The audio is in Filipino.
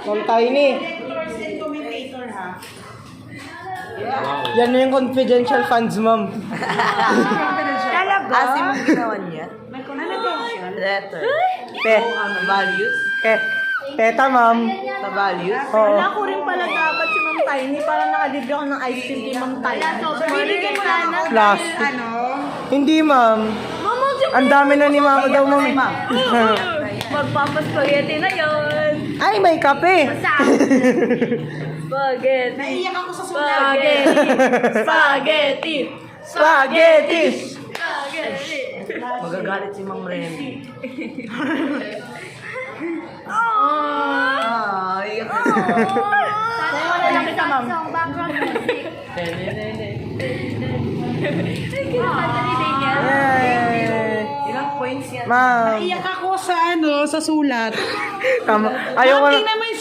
Ma'am Tiny. Commentator ha. Yan na yung confidential funds, ma'am. Talaga? Asim mo ginawa niya? May confidential. Letter. Te. Values? Teta, ma'am. Sa values? Oo. Wala ko rin pala dapat si Ma'am Tiny. Parang nakalibre ako ng ice cream kay Ma'am Tiny. Binigyan mo lang ako Plastic. ano? Hindi, ma'am. Ang dami na ni mama daw, ma'am. Magpapaspageti na yun. Ay, may kape. Spaghetti. Naiyak ako sa sulat. Spaghetti. Spaghetti. Spaghetti. Magagalit si Mang Remy. Ay, Sayo na lang kita, Ma'am. Background music. Kinakanta din niya. Yay. ilang points yan? Ma'am. Naiyak ako sa ano, sa sulat. Tama. Ayaw ko Ma'am, na. tingnan mo yung